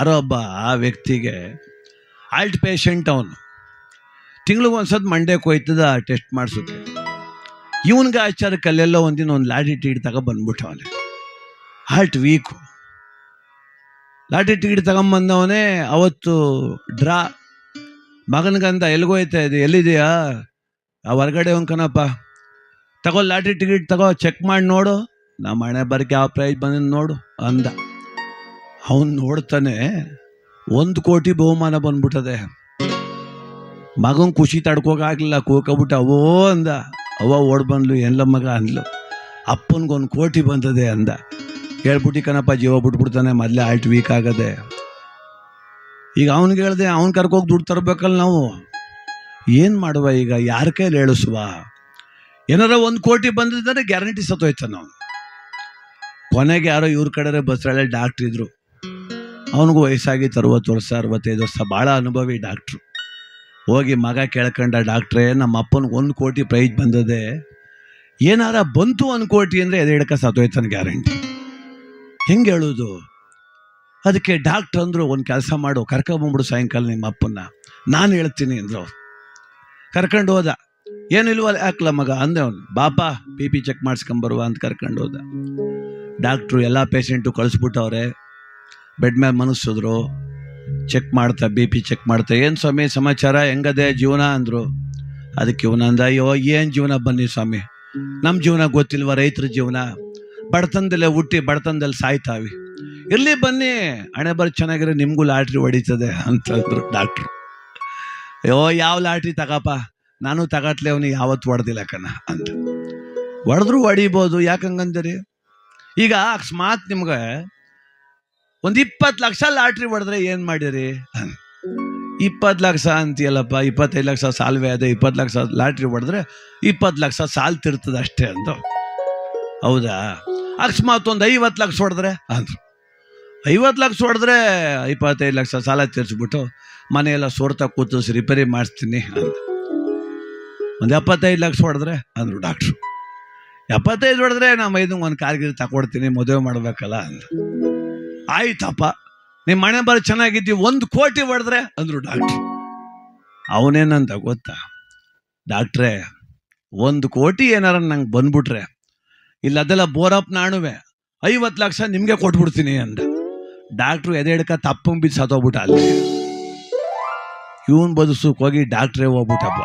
ಯಾರೋ ಒಬ್ಬ ಆ ವ್ಯಕ್ತಿಗೆ ಹಾರ್ಟ್ ಪೇಷಂಟ್, ಅವನು ತಿಂಗ್ಳಿಗೆ ಒಂದ್ಸತಿ ಮಂಡ್ಯಕ್ಕೆ ಹೋಯ್ತದ ಟೆಸ್ಟ್ ಮಾಡಿಸೋಕ್ಕೆ. ಇವನ್ಗೆ ಆಚಾರಕ್ಕೆ ಅಲ್ಲೆಲ್ಲ ಒಂದಿನ ಒಂದು ಲಾಟಿ ಟಿಕೆಟ್ ತಗೊಬಂದ್ಬಿಟ್ಟು ಅವನೇ ಹಾರ್ಟ್ ವೀಕು. ಲಾಟಿ ಟಿಕೆಟ್ ತಗೊಂಬಂದವನೇ ಅವತ್ತು ಡ್ರಾ. ಮಗನಿಗಂದ ಎಲ್ಲಿಗೋಯ್ತಾ ಇದೆ, ಎಲ್ಲಿದೆಯಾ, ಆ ಹೊರಗಡೆ ಕಣಪ್ಪ, ತಗೋ ಲಾಟಿ ಟಿಕೆಟ್ ತಗೋ, ಚೆಕ್ ಮಾಡಿ ನೋಡು, ನಮ್ಮ ಹಣೆ ಬರಕ್ಕೆ ಯಾವ ಪ್ರೈಸ್ ಬಂದ ನೋಡು ಅಂದ. ಅವನು ನೋಡ್ತಾನೆ 1 ಕೋಟಿ ಬಹುಮಾನ ಬಂದ್ಬಿಟ್ಟದೆ. ಮಗನ್ ಖುಷಿ ತಡ್ಕೋಕಾಗ್ಲಿಲ್ಲ, ಕೂಕಬಿಟ್ಟು ಅವೋ ಅಂದ. ಅವ್ವ ಓಡ್ ಬಂದ್ಲು, ಎಲ್ಲ ಮಗ ಅಂದ್ಲು, ಅಪ್ಪನಿಗೆ 1 ಕೋಟಿ ಬಂದದೆ ಅಂದ. ಹೇಳ್ಬಿಟ್ಟು ಕಣಪ್ಪ ಜೀವ ಬಿಟ್ಬಿಡ್ತಾನೆ, ಮೊದಲೇ ಹಾರ್ಟ್ ವೀಕ್ ಆಗದೆ. ಈಗ ಅವ್ನಿಗೆ ಹೇಳ್ದೆ, ಅವ್ನು ಕರ್ಕೋಗಿ ದುಡ್ಡು ತರಬೇಕಲ್ಲ ನಾವು, ಏನು ಮಾಡುವ ಈಗ, ಯಾರ ಕೈಲಿ ಹೇಳಿಸುವ? ಏನಾರ 1 ಕೋಟಿ ಬಂದಿದ್ದಾರೆ ಗ್ಯಾರಂಟಿ ಸತ್ತೋಯ್ತ ನಾವು. ಕೊನೆಗೆ ಯಾರೋ ಇವ್ರ ಕಡೆ ಬಸ್ರಳ್ಳಿ ಡಾಕ್ಟ್ರ್ ಇದ್ರು, ಅವನಿಗೂ ವಯಸ್ಸಾಗಿತ್ತು 60 ವರ್ಷ 65 ವರ್ಷ, ಭಾಳ ಅನುಭವಿ ಡಾಕ್ಟ್ರು. ಹೋಗಿ ಮಗ ಕೇಳ್ಕೊಂಡ, ಡಾಕ್ಟ್ರೇ ನಮ್ಮ ಅಪ್ಪನಿಗೆ 1 ಕೋಟಿ ಪ್ರೈಸ್ ಬಂದದೆ, ಏನಾರ ಬಂತು 1 ಕೋಟಿ ಅಂದರೆ ಎದೆ ಹಿಡ್ಕ ಸತ್ತೋಯ್ತಾನೆ ಗ್ಯಾರಂಟಿ, ಹೆಂಗೆ ಹೇಳೋದು? ಅದಕ್ಕೆ ಡಾಕ್ಟ್ರ್ ಅಂದರು, ಒಂದು ಕೆಲಸ ಮಾಡು, ಕರ್ಕೊಂಬಂದ್ಬಿಡು ಸಾಯಂಕಾಲ ನಿಮ್ಮ ಅಪ್ಪನ್ನ, ನಾನು ಹೇಳ್ತೀನಿ ಅಂದರು. ಕರ್ಕೊಂಡು ಹೋದ. ಏನಿಲ್ವಲ್ಲ, ಯಾಕಲ್ಲ ಮಗ ಅಂದೆ ಅವನು. ಬಾಪ BP ಚೆಕ್ ಮಾಡಿಸ್ಕೊಂಬರುವ ಅಂತ ಕರ್ಕೊಂಡು ಹೋದ. ಡಾಕ್ಟ್ರು ಎಲ್ಲ ಪೇಷಂಟು ಕಳಿಸ್ಬಿಟ್ಟವ್ರೆ, ಬೆಡ್ ಮೇಲೆ ಮನಸ್ಸಿದ್ರು, ಚೆಕ್ ಮಾಡ್ತಾ BP ಚೆಕ್ ಮಾಡ್ತಾ, ಏನು ಸ್ವಾಮಿ ಸಮಾಚಾರ, ಹೆಂಗದೆ ಜೀವನ ಅಂದರು. ಅದಕ್ಕೆ ಇವನಂದ, ಅಯ್ಯೋ ಏನು ಜೀವನ ಬನ್ನಿ ಸ್ವಾಮಿ, ನಮ್ಮ ಜೀವನ ಗೊತ್ತಿಲ್ವ, ರೈತರ ಜೀವನ, ಬಡತನದಲ್ಲೇ ಹುಟ್ಟಿ ಬಡತನದಲ್ಲಿ ಸಾಯ್ತಾವಿ, ಇರಲಿ ಬನ್ನಿ, ಹಣೆ ಬರ ಚೆನ್ನಾಗಿರೋ ನಿಮಗೂ ಲಾಟ್ರಿ ಹೊಡಿತದೆ ಅಂತಂದ್ರು ಡಾಕ್ಟ್ರು. ಅಯ್ಯೋ ಯಾವ ಲಾಟ್ರಿ ತಗಪ್ಪ, ನಾನು ತಗಟ್ಲೆ, ಅವನಿಗೆ ಯಾವತ್ತು ಹೊಡೆದಿಲ್ಲ ಕಣ ಅಂತ. ಹೊಡೆದ್ರು ಹೊಡಿಬೋದು, ಯಾಕಂಗಂದಿರಿ? ಈಗ ಅಕಸ್ಮಾತ್ ನಿಮ್ಗೆ ಒಂದು 20 ಲಕ್ಷ ಲಾಟ್ರಿ ಹೊಡೆದ್ರೆ ಏನು ಮಾಡಿರಿ? 20 ಲಕ್ಷ ಅಂತೀಯಲ್ಲಪ್ಪ, 25 ಲಕ್ಷ ಸಾಲ್ವೇ ಅದೇ, 20 ಲಕ್ಷ ಲಾಟ್ರಿ ಹೊಡೆದ್ರೆ 20 ಲಕ್ಷ ಸಾಲ್ತಿರ್ತದೆ ಅಷ್ಟೇ ಅಂತ. ಹೌದಾ? ಅಕಸ್ಮಾತ್ ಒಂದು 50 ಲಕ್ಷ ಹೊಡೆದ್ರೆ ಅಂದರು. 50 ಲಕ್ಷ ಹೊಡೆದ್ರೆ 25 ಲಕ್ಷ ಸಾಲ ತೀರಿಸ್ಬಿಟ್ಟು ಮನೆಯೆಲ್ಲ ಸೋರ್ತಾ ಕೂತಿಸಿ ರಿಪೇರಿ ಮಾಡಿಸ್ತೀನಿ ಅಂದ. ಒಂದು 75 ಲಕ್ಷ ಹೊಡೆದ್ರೆ ಅಂದರು ಡಾಕ್ಟ್ರು. 75 ಹೊಡೆದ್ರೆ ನಮ್ಮ ಐದಂಗೆ ಒಂದು ಕಾರ್ಗಿರಿ ತಗೊಡ್ತೀನಿ, ಮದುವೆ ಮಾಡ್ಬೇಕಲ್ಲ ಅಂದ. ಆಯ್ತಪ್ಪ, ನಿಮ್ಮ ಮನೆ ಬರ ಚೆನ್ನಾಗಿದ್ದೀವಿ, 1 ಕೋಟಿ ಹೊಡೆದ್ರೆ ಅಂದರು ಡಾಕ್ಟ್ರು. ಅವನೇನಂತ ಗೊತ್ತಾ? ಡಾಕ್ಟ್ರೇ 1 ಕೋಟಿ ಏನಾರ ನಂಗೆ ಬಂದ್ಬಿಟ್ರೆ, ಇಲ್ಲ ಅದೆಲ್ಲ ಬೋರಪ್ ನಾಣುವೆ, 50 ಲಕ್ಷ ನಿಮಗೆ ಕೊಟ್ಬಿಡ್ತೀನಿ ಅಂದ. ಡಾಕ್ಟ್ರು ಎದೆ ಹಿಡ್ಕ ತಪ್ಪಂಗೆ ಬಿದ್ದು ಸತ್ತೋಗ್ಬಿಟ್ಟ ಅಲ್ಲಿ. ಇವನ್ ಬದುಸಕ್ಕೆ ಹೋಗಿ ಡಾಕ್ಟ್ರೇ ಹೋಗ್ಬಿಟ್ಟಪ್ಪ.